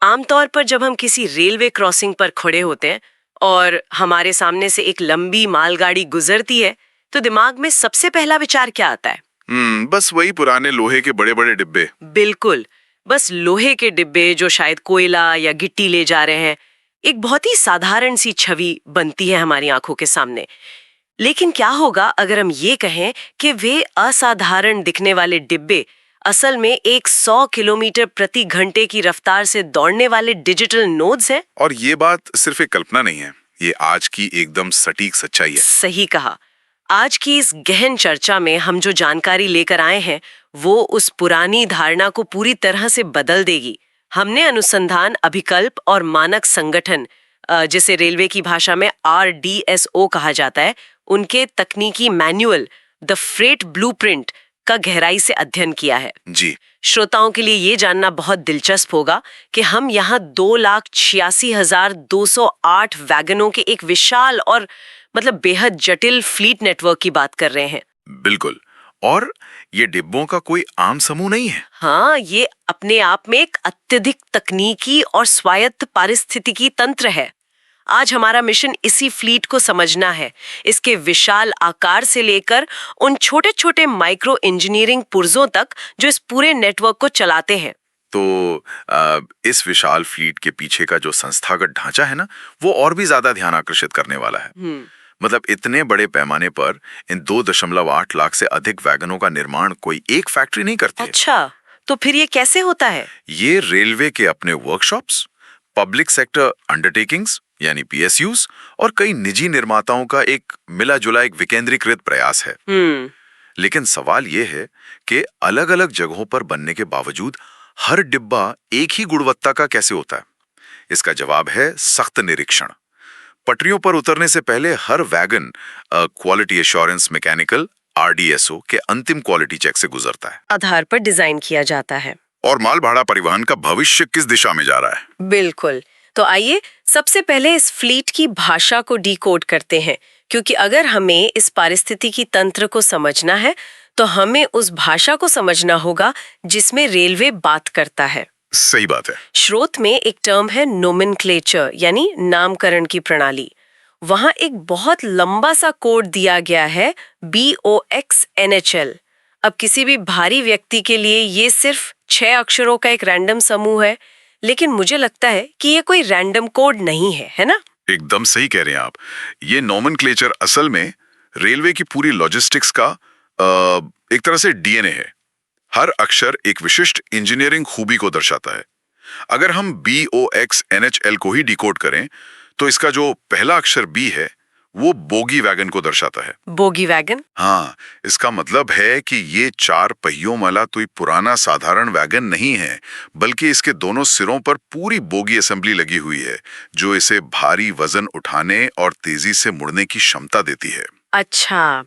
आमतौर पर जब हम किसी रेलवे क्रॉसिंग पर खड़े होते हैं और हमारे सामने से एक लंबी मालगाड़ी गुजरती है, तो दिमाग में सबसे पहला विचार क्या आता है? बस वही पुराने लोहे के बड़े बड़े डिब्बे। बिल्कुल, बस लोहे के डिब्बे जो शायद कोयला या गिट्टी ले जा रहे हैं। एक बहुत ही साधारण सी छवि बनती है हमारी आंखों के सामने। लेकिन क्या होगा अगर हम ये कहें कि वे असाधारण दिखने वाले डिब्बे असल में एक 100 किलोमीटर प्रति घंटे की रफ्तार से दौड़ने वाले डिजिटल नोड्स हैं? और ये बात सिर्फ एक कल्पना नहीं है, ये आज की एकदम सटीक सच्चाई है। सही कहा। आज की इस गहन चर्चा में हम जो जानकारी लेकर आए हैं वो उस पुरानी धारणा को पूरी तरह से बदल देगी। हमने अनुसंधान अभिकल्प और मानक संगठन, जिसे रेलवे की भाषा में RDSO कहा जाता है, उनके तकनीकी मैनुअल द फ्रेट ब्लूप्रिंट का गहराई से अध्ययन किया है। जी। श्रोताओं के लिए ये जानना बहुत दिलचस्प होगा कि हम यहाँ 2,86,208 वैगनों के एक विशाल और बेहद जटिल फ्लीट नेटवर्क की बात कर रहे हैं। बिल्कुल। और ये डिब्बों का कोई आम समूह नहीं है। हाँ, ये अपने आप में एक अत्यधिक तकनीकी और स्वायत्त पारिस्थितिकी तंत्र है। आज हमारा मिशन इसी फ्लीट को समझना है, इसके विशाल आकार से लेकर उन छोटे छोटे माइक्रो इंजीनियरिंग पुर्जों तक जो इस पूरे नेटवर्क को चलाते हैं। तो इस विशाल फ्लीट के पीछे का जो संस्थागत ढांचा है ना, वो और भी ज्यादा ध्यान आकर्षित करने वाला है। मतलब इतने बड़े पैमाने पर इन 2.8 लाख से अधिक वैगनों का निर्माण कोई एक फैक्ट्री नहीं करती है। अच्छा, तो फिर ये कैसे होता है? ये रेलवे के अपने वर्कशॉप्स, पब्लिक सेक्टर अंडरटेकिंग्स यानी PSUs और कई निजी निर्माताओं का एक मिला जुला एक विकेंद्रीकृत प्रयास है। लेकिन सवाल ये है कि अलग अलग जगहों पर बनने के बावजूद हर डिब्बा एक ही गुणवत्ता का कैसे होता है? इसका जवाब है सख्त निरीक्षण। पटरियों पर उतरने से पहले हर wagon quality assurance mechanical RDSO के अंतिम क्वालिटी चेक से गुजरता है। आधार पर डिजाइन किया जाता है। और माल भाड़ा परिवहन का भविष्य किस दिशा में जा रहा है? बिल्कुल। तो आइए सबसे पहले इस फ्लीट की भाषा को डिकोड करते हैं, क्योंकि अगर हमें इस पारिस्थितिकी तंत्र को समझना है तो हमें उस भाषा को समझना होगा जिसमें रेलवे बात करता है। सही बात है। स्रोत में एक टर्म है नोमेनक्लेचर, यानी नामकरण की प्रणाली। वहां एक बहुत लंबा सा कोड दिया गया है BOXNHL। अब किसी भी भारी व्यक्ति के लिए ये सिर्फ 6 अक्षरों का एक रैंडम समूह है, लेकिन मुझे लगता है कि ये कोई रैंडम कोड नहीं है, है ना? एकदम सही कह रहे हैं आप। ये नोमेनक्लेचर असल में रेलवे की पूरी लॉजिस्टिक्स का एक तरह से DNA है। हर अक्षर एक विशिष्ट इंजीनियरिंग खूबी को दर्शाता है। अगर हम BOXNHL को ही डिकोड करें तो इसका जो पहला अक्षर B है वो बोगी वैगन को दर्शाता है। Bogie wagon? हाँ, इसका मतलब है कि ये 4 पहियों वाला कोई पुराना साधारण वैगन नहीं है, बल्कि इसके दोनों सिरों पर पूरी बोगी असेंबली लगी हुई है जो इसे भारी वजन उठाने और तेजी से मुड़ने की क्षमता देती है। अच्छा,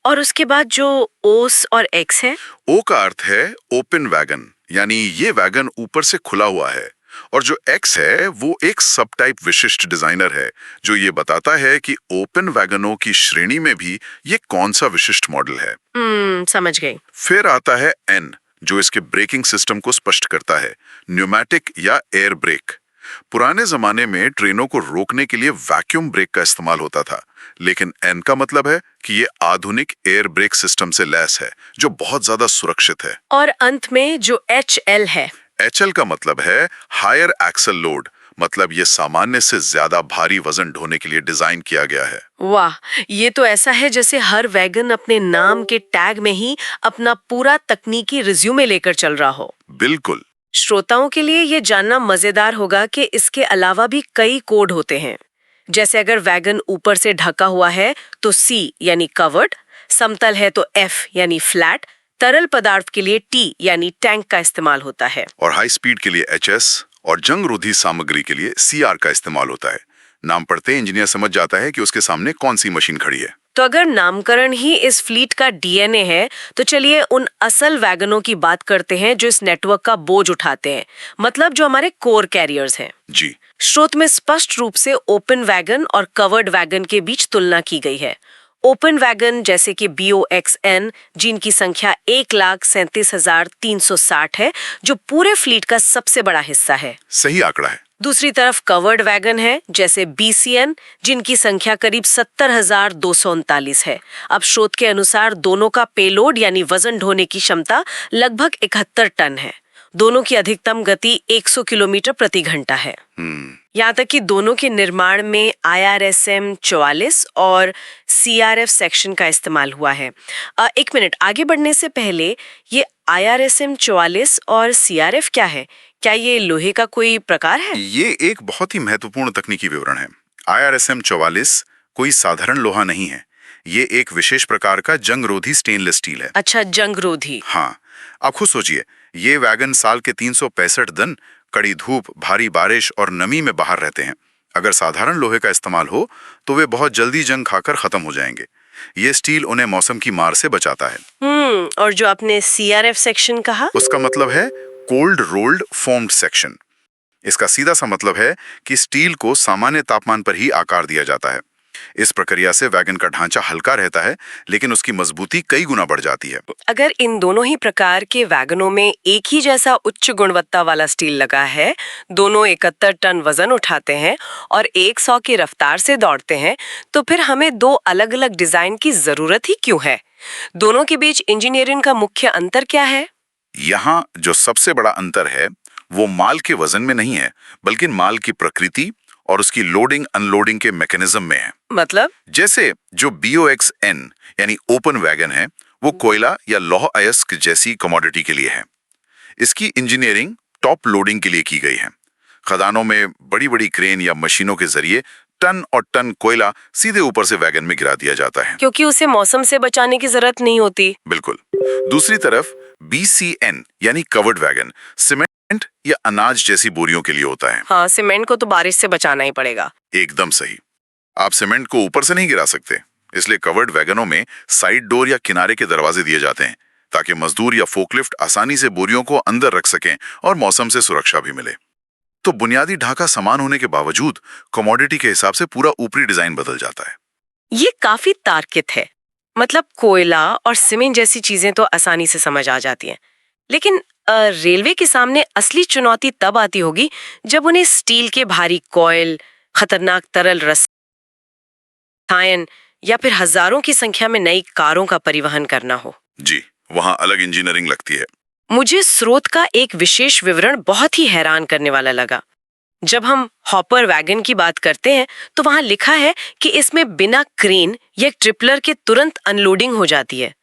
और उसके बाद जो ओस और एक्स है? ओ का अर्थ है ओपन वैगन, यानी ये वैगन ऊपर से खुला हुआ है, और जो एक्स है वो एक सब टाइप विशिष्ट डिजाइनर है जो ये बताता है कि ओपन वैगनों की श्रेणी में भी ये कौन सा विशिष्ट मॉडल है। समझ गई। फिर आता है एन, जो इसके ब्रेकिंग सिस्टम को स्पष्ट करता है, न्यूमैटिक या एयर ब्रेक। पुराने जमाने में ट्रेनों को रोकने के लिए वैक्यूम ब्रेक का इस्तेमाल होता था, लेकिन एन का मतलब है कि ये आधुनिक एयर ब्रेक सिस्टम से लैस है जो बहुत ज्यादा सुरक्षित है। और अंत में जो HL है? HL का मतलब है हायर एक्सल लोड, मतलब ये सामान्य से ज्यादा भारी वजन ढोने के लिए डिजाइन किया गया है। वाह, ये तो ऐसा है जैसे हर वैगन अपने नाम के टैग में ही अपना पूरा तकनीकी रिज्यूमे लेकर चल रहा हो। बिल्कुल। श्रोताओं के लिए ये जानना मजेदार होगा कि इसके अलावा भी कई कोड होते हैं। जैसे अगर वैगन ऊपर से ढका हुआ है तो C यानी कवर्ड, समतल है तो F यानी फ्लैट, तरल पदार्थ के लिए T यानी टैंक का इस्तेमाल होता है, और हाई स्पीड के लिए HS और जंग रोधी सामग्री के लिए CR का इस्तेमाल होता है। नाम पढ़ते इंजीनियर समझ जाता है कि उसके सामने कौन सी मशीन खड़ी है। तो अगर नामकरण ही इस फ्लीट का DNA है, तो चलिए उन असल वैगनों की बात करते हैं जो इस नेटवर्क का बोझ उठाते हैं, मतलब जो हमारे कोर कैरियर्स हैं। जी। स्रोत में स्पष्ट रूप से ओपन वैगन और कवर्ड वैगन के बीच तुलना की गई है। ओपन वैगन जैसे कि BOXN, जिनकी संख्या 1,37,360 है, जो पूरे फ्लीट का सबसे बड़ा हिस्सा है। सही आंकड़ा है। दूसरी तरफ कवर्ड वैगन है जैसे BCN, जिनकी संख्या करीब 70,239 है। अब स्रोत के अनुसार दोनों का पेलोड यानी वजन ढोने की क्षमता लगभग 71 टन है। दोनों की अधिकतम गति 100 किलोमीटर प्रति घंटा है। यहाँ तक कि दोनों के निर्माण में IRSM 44 और CRF सेक्शन का इस्तेमाल हुआ है। एक मिनट, आगे बढ़ने से पहले ये IRSM 44 और CRF क्या है? क्या ये लोहे का कोई प्रकार है? ये एक बहुत ही महत्वपूर्ण तकनीकी विवरण है। IRSM 44 कोई साधारण लोहा नहीं है। ये एक विशेष प्रकार का जंगरोधी स्टेनलेस स्टील है। अच्छा, जंगरोधी। हाँ, आप खुद सोचिए, ये वैगन साल के 365 दिन कड़ी धूप, भारी बारिश और नमी में बाहर रहते हैं। अगर साधारण लोहे का इस्तेमाल हो तो वे बहुत जल्दी जंग खाकर खत्म हो जाएंगे। ये स्टील उन्हें मौसम की मार से बचाता है। और जो आपने CRF सेक्शन कहा, उसका मतलब है कोल्ड रोल्ड फोम्ड सेक्शन। इसका सीधा सा मतलब है कि स्टील को सामान्य तापमान पर ही आकार दिया जाता है। इस प्रक्रिया से वैगन का ढांचा हल्का रहता है, लेकिन उसकी मजबूती कई गुना बढ़ जाती है। अगर इन दोनों ही प्रकार के वैगनों में एक ही जैसा उच्च गुणवत्ता वाला स्टील लगा है, दोनों 71 टन वजन उठाते हैं और 100 की रफ्तार से दौड़ते हैं, तो फिर हमें दो अलग अलग डिजाइन की जरूरत ही क्यों है? दोनों के बीच इंजीनियरिंग का मुख्य अंतर क्या है? यहाँ जो सबसे बड़ा अंतर है वो माल के वजन में नहीं है, बल्कि माल की प्रकृति और उसकी लोडिंग अनलोडिंग के मैकेनिज्म में है। मतलब? जैसे जो BOXN यानी ओपन वैगन है, वो कोयला या लौह अयस्क जैसी कमोडिटी के लिए है। इसकी इंजीनियरिंग टॉप लोडिंग के लिए की गई है। खदानों में बड़ी बड़ी क्रेन या मशीनों के जरिए टन और टन कोयला सीधे ऊपर से वैगन में गिरा दिया जाता है, क्योंकि उसे मौसम से बचाने की जरूरत नहीं होती। बिल्कुल। दूसरी तरफ BCN यानी कवर्ड वैगन सीमेंट या अनाज जैसी बोरियों के लिए होता है। हाँ, सीमेंट को तो बारिश से बचाना ही पड़ेगा। एकदम सही। आप सीमेंट को ऊपर से नहीं गिरा सकते, इसलिए कवर्ड वैगनों में साइड डोर या किनारे के दरवाजे दिए जाते हैं ताकि मजदूर या फोकलिफ्ट आसानी से बोरियों को अंदर रख सकें और मौसम से सुरक्षा भी मिले। तो बुनियादी ढांचा समान होने के बावजूद कमोडिटी के हिसाब से पूरा ऊपरी डिजाइन बदल जाता है। ये काफी तार्किक है। मतलब कोयला और सीमेंट जैसी चीजें तो आसानी से समझ आ जाती हैं, लेकिन रेलवे के सामने असली चुनौती तब आती होगी जब उन्हें स्टील के भारी कॉयल, खतरनाक तरल रसायन या फिर हजारों की संख्या में नई कारों का परिवहन करना हो। जी, वहां अलग इंजीनियरिंग लगती है। मुझे स्रोत का एक विशेष विवरण बहुत ही हैरान करने वाला लगा। जब हम हॉपर वैगन की बात करते हैं तो वहां लिखा है कि इसमें बिना क्रेन या ट्रिपलर के तुरंत अनलोडिंग हो जाती है।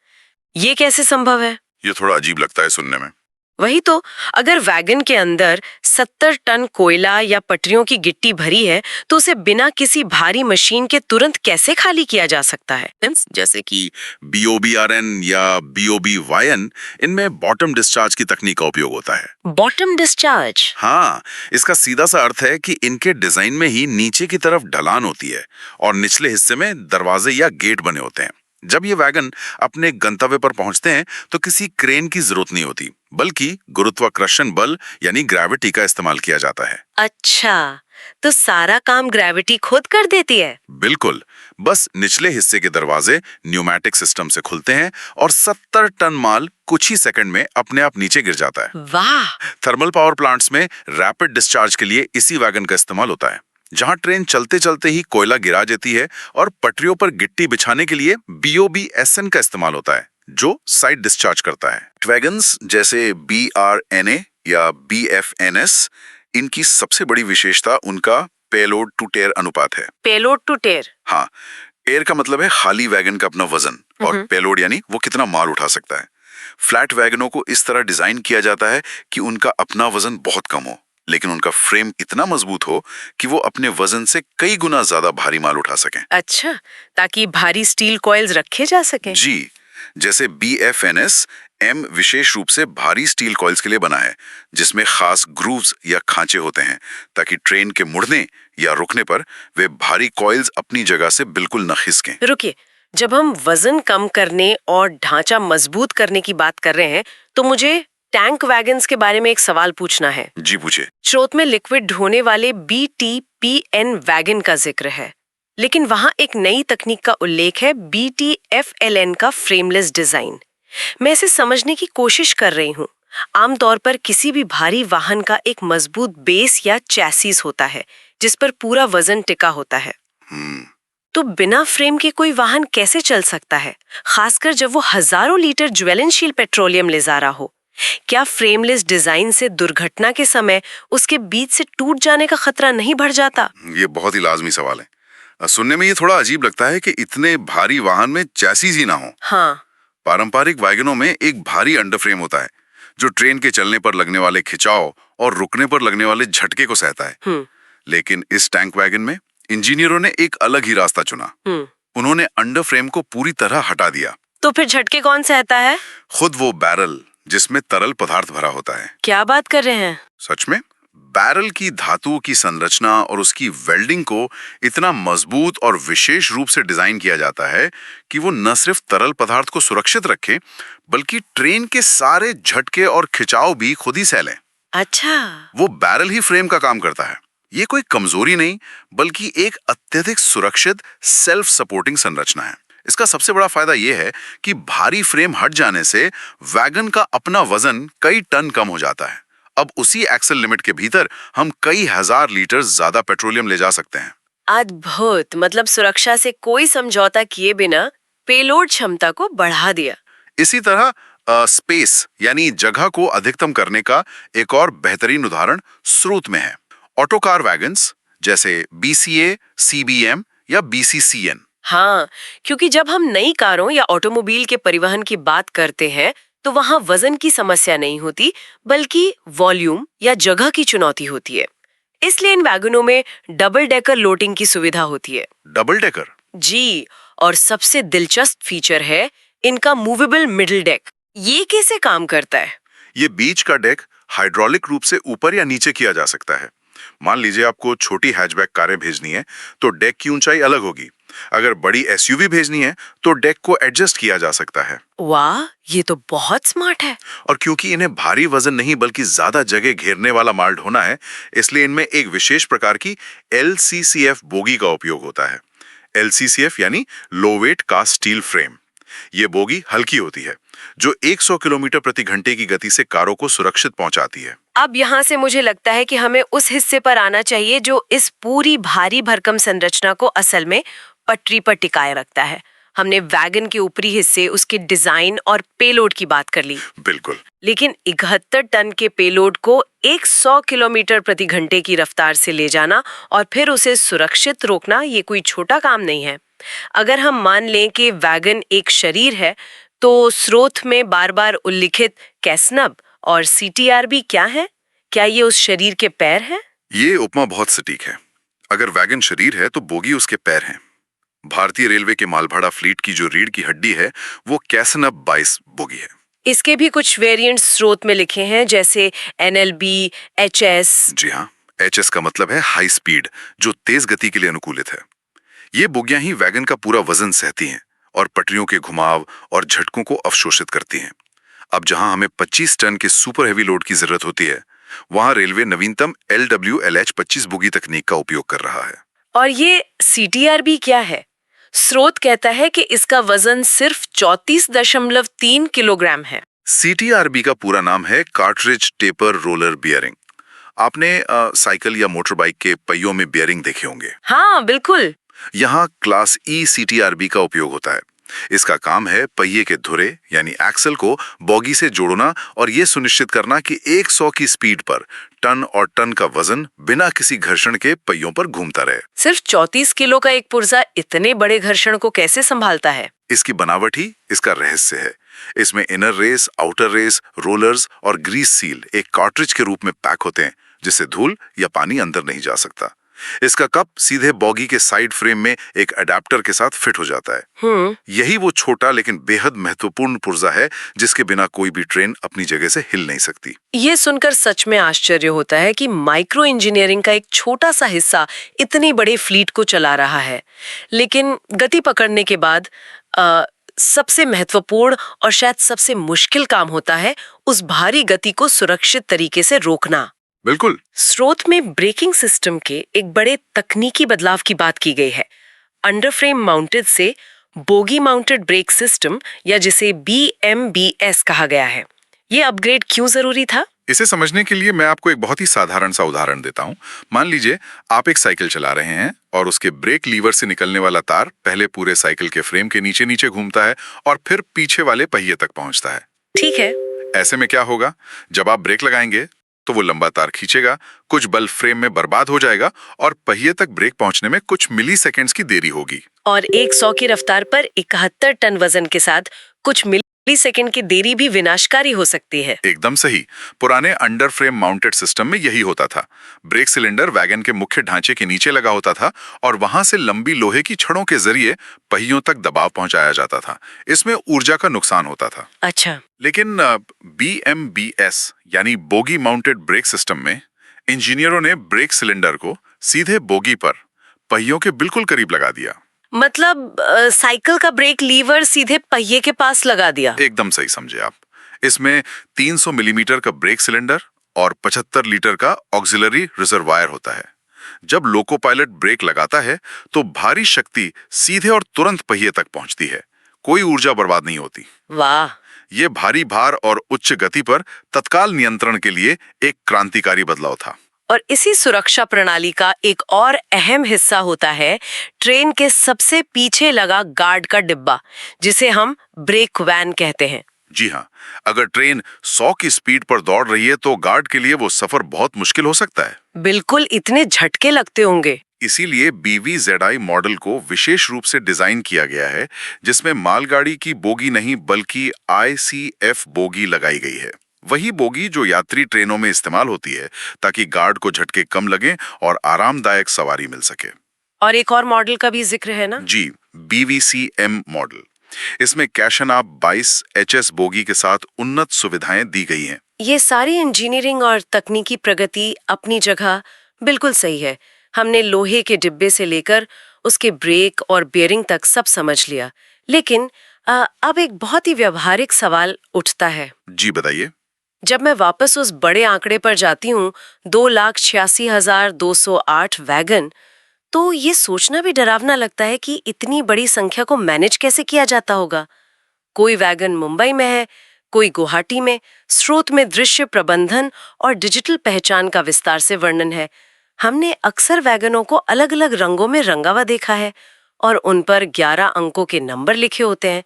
ये कैसे संभव है? ये थोड़ा अजीब लगता है सुनने में। वही तो, अगर वैगन के अंदर 70 टन कोयला या पटरियों की गिट्टी भरी है तो उसे बिना किसी भारी मशीन के तुरंत कैसे खाली किया जा सकता है? जैसे कि BOBRN या BOBYN, इनमें बॉटम डिस्चार्ज की तकनीक का उपयोग होता है। Bottom discharge? हाँ, इसका सीधा सा अर्थ है कि इनके डिजाइन में ही नीचे की तरफ ढलान होती है और निचले हिस्से में दरवाजे या गेट बने होते हैं। जब ये वैगन अपने गंतव्य पर पहुंचते हैं तो किसी क्रेन की जरूरत नहीं होती, बल्कि गुरुत्वाकर्षण बल यानी ग्रेविटी का इस्तेमाल किया जाता है। अच्छा, तो सारा काम ग्रेविटी खुद कर देती है? बिल्कुल। बस निचले हिस्से के दरवाजे न्यूमैटिक सिस्टम से खुलते हैं और 70 टन माल कुछ ही सेकंड में अपने आप नीचे गिर जाता है। वाह! थर्मल पावर प्लांट्स में रैपिड डिस्चार्ज के लिए इसी वैगन का इस्तेमाल होता है, जहां ट्रेन चलते चलते ही कोयला गिरा देती है और पटरियों पर गिट्टी बिछाने के लिए BOBSN का इस्तेमाल होता है, जो साइड डिस्चार्ज करता है। वैगन्स जैसे BRNA या BFNS, इनकी सबसे बड़ी विशेषता उनका पेलोड टू टेयर अनुपात है। पेलोड टू टेयर? हाँ, टेयर का मतलब है खाली वैगन का अपना वजन, और पेलोड यानी वो कितना माल उठा सकता है। फ्लैट वैगनों को इस तरह डिजाइन किया जाता है कि उनका अपना वजन बहुत कम हो, लेकिन उनका फ्रेम इतना मजबूत हो कि वो अपने वजन से कई गुना ज्यादा भारी माल उठा सकें। अच्छा, ताकि भारी स्टील कॉइल्स रखे जा सकें। जी, जैसे BFNS M विशेष रूप से भारी स्टील कॉइल्स के लिए बना है, जिसमें खास ग्रूव्स या खांचे होते हैं ताकि ट्रेन के मुड़ने या रुकने पर वे भारी कॉइल्स अपनी जगह से बिल्कुल न खिसकें। रुकिए, जब हम वजन कम करने और ढांचा मजबूत करने की बात कर रहे हैं तो मुझे टैंक वैगन्स के बारे में एक सवाल पूछना है। जी पूछिए। स्रोत में लिक्विड ढोने वाले BTPN वैगन का जिक्र है। लेकिन वहाँ एक नई तकनीक का उल्लेख है, BTFLN का फ्रेमलेस डिजाइन। मैं इसे समझने की कोशिश कर रही हूँ। आमतौर पर किसी भी भारी वाहन का एक मजबूत बेस या चैसिस होता है जिस पर पूरा वजन टिका होता है। तो बिना फ्रेम के कोई वाहन कैसे चल सकता है, खासकर जब वो हजारों लीटर ज्वलनशील पेट्रोलियम ले जा रहा हो? क्या फ्रेमलेस डिजाइन से दुर्घटना के समय उसके बीच से टूट जाने का खतरा नहीं बढ़ जाता? ये बहुत ही लाजमी सवाल है। सुनने में ये थोड़ा अजीब लगता है कि इतने भारी वाहन में चैसिस ही ना हो। हाँ। पारंपरिक वैगनों में एक भारी अंडरफ्रेम होता है जो ट्रेन के चलने पर लगने वाले खिंचाव और रुकने पर लगने वाले झटके को सहता है। लेकिन इस टैंक वैगन में इंजीनियरों ने एक अलग ही रास्ता चुना। उन्होंने अंडरफ्रेम को पूरी तरह हटा दिया। तो फिर झटके कौन सहता है? खुद वो बैरल जिसमें तरल पदार्थ भरा होता है। क्या बात कर रहे हैं? सच में बैरल की धातुओं की संरचना और उसकी वेल्डिंग को इतना मजबूत और विशेष रूप से डिजाइन किया जाता है कि वो न सिर्फ तरल पदार्थ को सुरक्षित रखे बल्कि ट्रेन के सारे झटके और खिंचाव भी खुद ही सह लें। अच्छा। वो बैरल ही फ्रेम का काम करता है। ये कोई कमजोरी नहीं बल्कि एक अत्यधिक सुरक्षित सेल्फ सपोर्टिंग संरचना है। इसका सबसे बड़ा फायदा यह है कि भारी फ्रेम हट जाने से वैगन का अपना वजन कई टन कम हो जाता है। अब उसी एक्सल लिमिट के भीतर हम कई हजार लीटर ज्यादा पेट्रोलियम ले जा सकते हैं। अद्भुत। मतलब सुरक्षा से कोई समझौता किए बिना पेलोड क्षमता को बढ़ा दिया। इसी तरह स्पेस यानी जगह को अधिकतम करने का एक और बेहतरीन उदाहरण स्रोत में है। ऑटो कार वैगन्स जैसे BCA, CBM या BCCN। हाँ, क्योंकि जब हम नई कारों या ऑटोमोबाइल के परिवहन की बात करते हैं तो वहाँ वजन की समस्या नहीं होती बल्कि वॉल्यूम या जगह की चुनौती होती है। इसलिए इन वैगनों में डबल डेकर लोडिंग की सुविधा होती है। Double decker? जी, और सबसे दिलचस्प फीचर है इनका मूवेबल मिडिल डेक। ये कैसे काम करता है? ये बीच का डेक हाइड्रोलिक रूप से ऊपर या नीचे किया जा सकता है। मान लीजिए आपको छोटी हैचबैक कारें भेजनी है तो डेक की ऊंचाई अलग होगी। अगर बड़ी SUV भेजनी है तो डेक को एडजस्ट किया जा सकता है। वाह, ये तो बहुत स्मार्ट है। और क्योंकि इन्हें भारी वजन नहीं बल्कि ज्यादा जगह घेरने वाला माल ढोना है, इसलिए इनमें एक विशेष प्रकार की LCCF बोगी का उपयोग होता है। LCCF यानी लो वेट कास्ट स्टील फ्रेम। ये बोगी हल्की होती है जो 100 किलोमीटर प्रति घंटे की गति से कारों को सुरक्षित पहुंचाती है। अब यहाँ से मुझे लगता है कि हमें उस हिस्से पर आना चाहिए जो इस पूरी भारी भरकम संरचना को असल में पटरी पर टिकाए रखता है। हमने वैगन के ऊपरी हिस्से, उसके डिजाइन और पेलोड की बात कर ली। बिल्कुल। लेकिन 71 टन के पेलोड को 100 किलोमीटर प्रति घंटे की रफ्तार से ले जाना और फिर उसे सुरक्षित रोकना, ये कोई छोटा काम नहीं है। अगर हम मान लें कि वैगन एक शरीर है तो स्रोत में बार बार उल्लिखित कैसनब और CTRB क्या है? क्या ये उस शरीर के पैर हैं? ये उपमा बहुत सटीक है। अगर वैगन शरीर है तो बोगी उसके पैर हैं। भारतीय रेलवे के मालभाड़ा फ्लीट की जो रीढ़ की हड्डी है वो कैसनब 22 बोगी है। इसके भी कुछ वेरिएंट स्रोत में लिखे हैं जैसे NLB, HS। जी हाँ, HS का मतलब है हाई स्पीड, जो तेज गति के लिए अनुकूलित है। ये बोगियां ही वैगन का पूरा वजन सहती हैं और पटरियों के घुमाव और झटकों को अवशोषित करती हैं। अब जहां हमें 25 टन के सुपर हेवी लोड की जरूरत होती है, वहां रेलवे नवीनतम LWLH 25 बोगी तकनीक का उपयोग कर रहा है। और ये CTRB क्या है? स्रोत कहता है कि इसका वजन सिर्फ 34.3 किलोग्राम है। CTRB का पूरा नाम है कार्ट्रिज टेपर रोलर बियरिंग। आपने साइकिल या मोटर बाइक के पहियों में बियरिंग देखे होंगे। हाँ, बिल्कुल। यहाँ क्लास E CTRB का उपयोग होता है। इसका काम है पहिए के धुरे यानी एक्सल को बॉगी से जोड़ना और ये सुनिश्चित करना कि 100 की स्पीड पर टन और टन का वजन बिना किसी घर्षण के पहियों पर घूमता रहे। सिर्फ 34 किलो का एक पुर्जा इतने बड़े घर्षण को कैसे संभालता है? इसकी बनावट ही इसका रहस्य है। इसमें inner race, outer race, rollers और ग्रीस सील एक कार्ट्रिज के रूप में पैक होते हैं जिससे धूल या पानी अंदर नहीं जा सकता। इसका कप सीधे बॉगी के साइड फ्रेम में एक अडेप्टर के साथ फिट हो जाता है। यही वो छोटा लेकिन बेहद महत्वपूर्ण पुर्जा है जिसके बिना कोई भी ट्रेन अपनी जगह से हिल नहीं सकती। ये सुनकर सच में आश्चर्य होता है कि माइक्रो इंजीनियरिंग का एक छोटा सा हिस्सा इतनी बड़े फ्लीट को चला रहा है। लेकिन गति पकड़ने के बाद सबसे महत्वपूर्ण और शायद सबसे मुश्किल काम होता है उस भारी गति को सुरक्षित तरीके से रोकना। बिल्कुल। स्रोत में ब्रेकिंग सिस्टम के एक बड़े तकनीकी बदलाव की बात की गई है। अंडर फ्रेम माउंटेड से बोगी माउंटेड ब्रेक सिस्टम या जिसे BMBS कहा गया है, ये अपग्रेड क्यों जरूरी था? इसे समझने के लिए मैं आपको एक बहुत ही साधारण सा उदाहरण देता हूँ। मान लीजिए आप एक साइकिल चला रहे हैं और उसके ब्रेक लीवर से निकलने वाला तार पहले पूरे साइकिल के फ्रेम के नीचे नीचे घूमता है और फिर पीछे वाले पहिए तक पहुंचता है। ठीक है। ऐसे में क्या होगा, जब आप ब्रेक लगाएंगे तो वो लंबा तार खींचेगा, कुछ बल फ्रेम में बर्बाद हो जाएगा और पहिए तक ब्रेक पहुंचने में कुछ मिली सेकेंड्स की देरी होगी। और 100 की रफ्तार पर 71 टन वजन के साथ कुछ मिली सेकंड की देरी भी विनाशकारी हो सकती है। एकदम सही। पुराने अंडर फ्रेम माउंटेड सिस्टम में यही होता था। ब्रेक सिलेंडर वैगन के मुख्य ढांचे के नीचे लगा होता था और वहां से लंबी लोहे की छड़ों के जरिए पहियों तक दबाव पहुंचाया जाता था। इसमें ऊर्जा का नुकसान होता था। अच्छा। लेकिन BMBS यानी बोगी माउंटेड ब्रेक सिस्टम में इंजीनियरों ने ब्रेक सिलेंडर को सीधे बोगी पर पहियों के बिल्कुल करीब लगा दिया। मतलब साइकिल का ब्रेक लीवर सीधे पहिए के पास लगा दिया। एकदम सही समझे आप। इसमें 300 मिलीमीटर का ब्रेक सिलेंडर और 75 लीटर का ऑक्सिलरी रिजर्वायर होता है। जब लोको पायलट ब्रेक लगाता है तो भारी शक्ति सीधे और तुरंत पहिए तक पहुंचती है, कोई ऊर्जा बर्बाद नहीं होती। वाह। ये भारी भार और उच्च गति पर तत्काल नियंत्रण के लिए एक क्रांतिकारी बदलाव था। और इसी सुरक्षा प्रणाली का एक और अहम हिस्सा होता है ट्रेन के सबसे पीछे लगा गार्ड का डिब्बा, जिसे हम ब्रेक वैन कहते हैं। जी हाँ, अगर ट्रेन 100 की स्पीड पर दौड़ रही है तो गार्ड के लिए वो सफर बहुत मुश्किल हो सकता है। बिल्कुल, इतने झटके लगते होंगे। इसीलिए BVZI मॉडल को विशेष रूप से डिजाइन किया गया है, जिसमें मालगाड़ी की बोगी नहीं बल्कि ICF बोगी लगाई गई है। वही बोगी जो यात्री ट्रेनों में इस्तेमाल होती है ताकि गार्ड को झटके कम लगे और आरामदायक सवारी मिल सके। और एक और मॉडल का भी जिक्र है ना? जी, BVCM मॉडल। इसमें कैशनाब 22 HS बोगी के साथ उन्नत सुविधाएं दी गई हैं। ये सारी इंजीनियरिंग और तकनीकी प्रगति अपनी जगह बिल्कुल सही है। हमने लोहे के डिब्बे से लेकर उसके ब्रेक और बेयरिंग तक सब समझ लिया, लेकिन अब एक बहुत ही व्यवहारिक सवाल उठता है। जी बताइए। जब मैं वापस उस बड़े आंकड़े पर जाती हूँ, 2,86,208 वैगन, तो ये सोचना भी डरावना लगता है कि इतनी बड़ी संख्या को मैनेज कैसे किया जाता होगा। कोई वैगन मुंबई में है, कोई गुवाहाटी में। स्रोत में दृश्य प्रबंधन और डिजिटल पहचान का विस्तार से वर्णन है। हमने अक्सर वैगनों को अलग अलग रंगों में रंगा हुआ देखा है और उन पर 11 अंकों के नंबर लिखे होते हैं।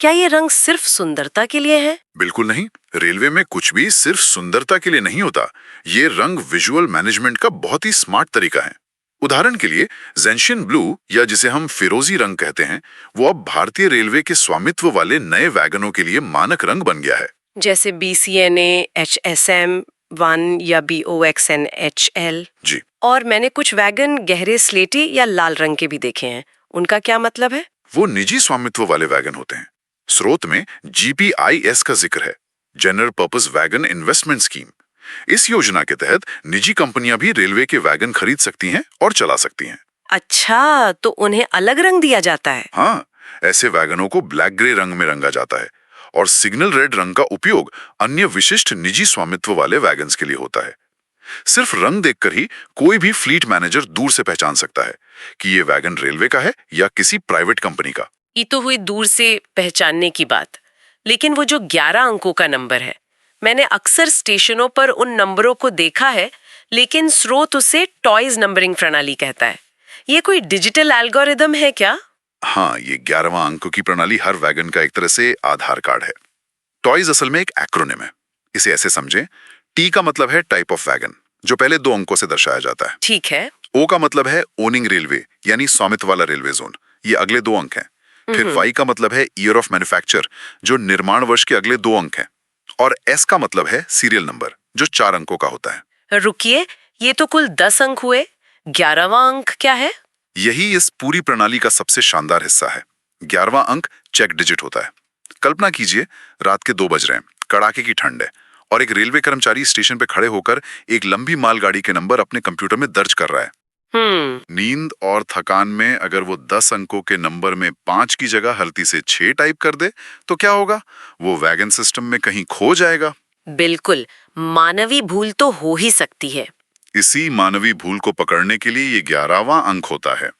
क्या ये रंग सिर्फ सुंदरता के लिए है? बिल्कुल नहीं। रेलवे में कुछ भी सिर्फ सुंदरता के लिए नहीं होता। ये रंग विजुअल मैनेजमेंट का बहुत ही स्मार्ट तरीका है। उदाहरण के लिए जेंशियन ब्लू, या जिसे हम फिरोजी रंग कहते हैं, वो अब भारतीय रेलवे के स्वामित्व वाले नए वैगनों के लिए मानक रंग बन गया है। जैसे BCNA, HSM-1 या BOXN-HL। जी। और मैंने कुछ वैगन गहरे स्लेटी या लाल रंग के भी देखे हैं। उनका क्या मतलब है? वो निजी स्वामित्व वाले वैगन होते हैं। स्रोत में GPIS का जिक्र है, general purpose wagon investment scheme. इस योजना के तहत निजी कंपनियां भी रेलवे के वैगन खरीद सकती हैं और चला सकती हैं। अच्छा, तो उन्हें अलग रंग दिया जाता है? हाँ, ऐसे वैगनों को ब्लैक ग्रे रंग में रंगा जाता है और सिग्नल रेड रंग का उपयोग अन्य विशिष्ट निजी स्वामित्व वाले वैगन्स के लिए होता है। सिर्फ रंग देखकर ही कोई भी फ्लीट मैनेजर दूर से पहचान सकता है कि ये वैगन रेलवे का है या किसी प्राइवेट कंपनी का। ये तो हुई दूर से पहचानने की बात, लेकिन वो जो 11 अंकों का नंबर है, मैंने अक्सर स्टेशनों पर उन नंबरों को देखा है, लेकिन स्रोत उसे टॉयज नंबरिंग प्रणाली कहता है। ये कोई डिजिटल एल्गोरिदम है क्या? हाँ, ये 11वां अंकों की प्रणाली हर वैगन का एक तरह से आधार कार्ड है। टॉयज असल में एक एक्रोनिम है। इसे ऐसे समझें, T का मतलब है टाइप ऑफ वैगन, जो पहले 2 अंकों से दर्शाया जाता है। ठीक है। O का मतलब है ओनिंग रेलवे, यानी स्वामित्व वाला रेलवे जोन, ये अगले 2 अंक हैं। फिर Y का मतलब है ईयर ऑफ मैन्युफैक्चर, जो निर्माण वर्ष के अगले 2 अंक हैं। और S का मतलब है सीरियल नंबर, जो 4 अंकों का होता है। रुकिए, ये तो कुल 10 अंक हुए। 11वां अंक क्या है? यही इस पूरी प्रणाली का सबसे शानदार हिस्सा है। 11वां अंक चेक डिजिट होता है। कल्पना कीजिए, रात के 2 बज रहे हैं, कड़ाके की ठंड है और एक रेलवे कर्मचारी स्टेशन पे खड़े होकर एक लंबी मालगाड़ी के नंबर अपने कंप्यूटर में दर्ज कर रहा है। नींद और थकान में अगर वो 10 अंकों के नंबर में 5 की जगह हल्ती से 6 टाइप कर दे तो क्या होगा? वो वैगन सिस्टम में कहीं खो जाएगा। बिल्कुल, मानवी भूल तो हो ही सकती है। इसी मानवीय भूल को पकड़ने के लिए ये 11वां अंक होता है।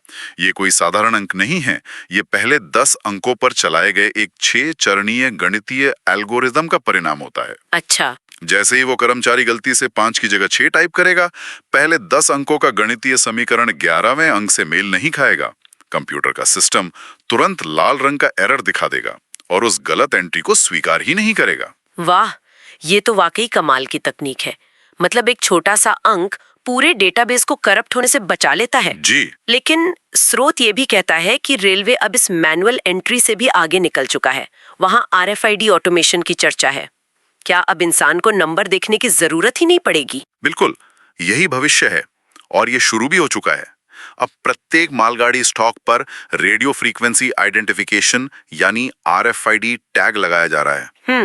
ये कोई साधारण अंक नहीं है, ये पहले 10 अंकों पर चलाए गए एक 6 चरणीय गणितीय एल्गोरिदम का परिणाम होता है। अच्छा। जैसे ही वो कर्मचारी गलती से 5 की जगह 6 टाइप करेगा, पहले 10 अंकों का गणितीय समीकरण 11वें अंक से मेल नहीं खाएगा। कंप्यूटर का सिस्टम तुरंत लाल रंग का एरर दिखा देगा और उस गलत एंट्री को स्वीकार ही नहीं करेगा। वाह, ये तो वाकई कमाल की तकनीक है। मतलब एक छोटा सा अंक पूरे डेटाबेस को करप्ट होने से बचा लेता है। जी। लेकिन स्रोत ये भी कहता है कि रेलवे अब इस मैनुअल एंट्री से भी आगे निकल चुका है। वहां RFID ऑटोमेशन की चर्चा है। क्या अब इंसान को नंबर देखने की जरूरत ही नहीं पड़ेगी? बिल्कुल, यही भविष्य है और ये शुरू भी हो चुका है। अब प्रत्येक मालगाड़ी स्टॉक पर रेडियो फ्रीक्वेंसी आइडेंटिफिकेशन यानी RFID टैग लगाया जा रहा है।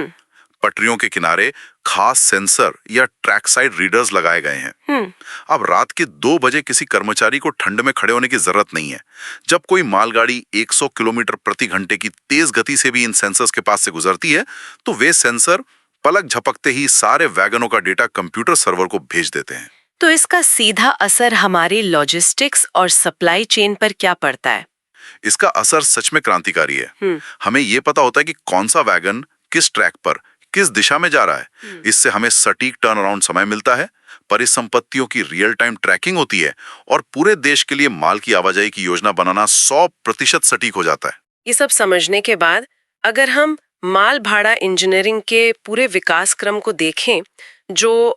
पटरियों के किनारे खास सेंसर या ट्रैक साइड रीडर्स लगाए गए हैं। अब रात के 2 बजे किसी कर्मचारी को ठंड में खड़े होने की जरूरत नहीं है। जब कोई मालगाड़ी 100 किलोमीटर प्रति घंटे की तेज गति से भी इन सेंसर्स के पास से गुजरती है, तो वे सेंसर पलक झपकते ही सारे वैगनों का डेटा कंप्यूटर सर्वर को भेज देते हैं। तो इसका सीधा असर हमारे लॉजिस्टिक्स और सप्लाई चेन पर क्या पड़ता है? इसका असर सच में क्रांतिकारी है। हमें ये पता होता है कि कौन सा वैगन किस ट्रैक पर किस दिशा में जा रहा है। इससे हमें सटीक टर्न अराउंड समय मिलता है, परिसंपत्तियों की रियल टाइम ट्रैकिंग होती है और पूरे देश के लिए माल की आवाजाही की योजना बनाना 100% सटीक हो जाता है। ये सब समझने के बाद अगर हम माल भाड़ा इंजीनियरिंग के पूरे विकास क्रम को देखें, जो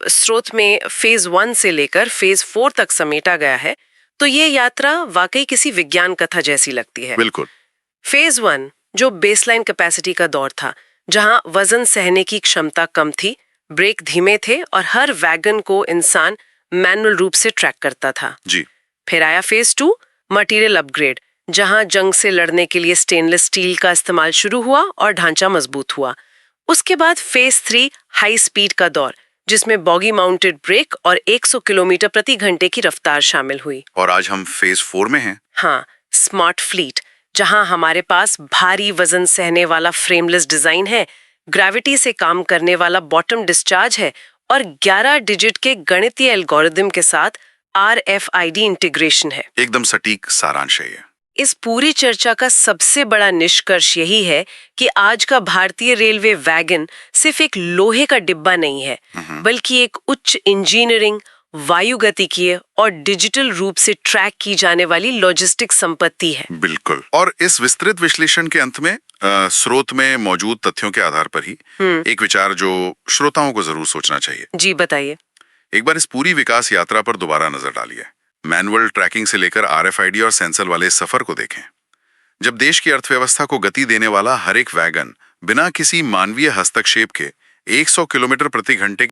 स्रोत में फेज 1 से लेकर फेज 4 तक समेटा गया है, तो ये यात्रा वाकई किसी विज्ञान कथा जैसी लगती है। बिल्कुल। फेज 1 जो बेसलाइन कैपेसिटी का दौर था, जहां वजन सहने की क्षमता कम थी, ब्रेक धीमे थे और हर वैगन को इंसान मैनुअल रूप से ट्रैक करता था। जी। फिर आया फेज 2 मटेरियल अपग्रेड, जहां जंग से लड़ने के लिए स्टेनलेस स्टील का इस्तेमाल शुरू हुआ और ढांचा मजबूत हुआ। उसके बाद फेज 3 हाई स्पीड का दौर, जिसमें बॉगी माउंटेड ब्रेक और 100 किलोमीटर प्रति घंटे की रफ्तार शामिल हुई। और आज हम फेज 4 में हैं। हाँ, स्मार्ट फ्लीट, जहां हमारे पास भारी वजन सहने वाला फ्रेमलेस डिजाइन है, ग्रेविटी से काम करने वाला बॉटम डिस्चार्ज है और 11 डिजिट के गणितीय एल्गोरिदम के साथ RFID इंटीग्रेशन है। एकदम सटीक सारांश है ये। इस पूरी चर्चा का सबसे बड़ा निष्कर्ष यही है कि आज का भारतीय रेलवे वैगन सिर्फ एक लोहे का डिब्बा नहीं है, बल्कि एक उच्च इंजीनियरिंग, वायुगतिकीय और डिजिटल रूप से ट्रैक की जाने वाली लॉजिस्टिक संपत्ति है। बिल्कुल। और इस विस्तृत विश्लेषण के अंत में स्रोत में मौजूद तथ्यों के आधार पर ही एक विचार जो श्रोताओं को जरूर सोचना चाहिए। जी बताइए। एक बार इस पूरी विकास यात्रा पर दोबारा नजर डालिए। मैनुअल ट्रैकिंग से लेकर RFID और सेंसर वाले इस सफर को देखें। जब देश की अर्थव्यवस्था को गति देने वाला हर एक वैगन बिना किसी मानवीय हस्तक्षेप के 100 किलोमीटर प्रति घंटे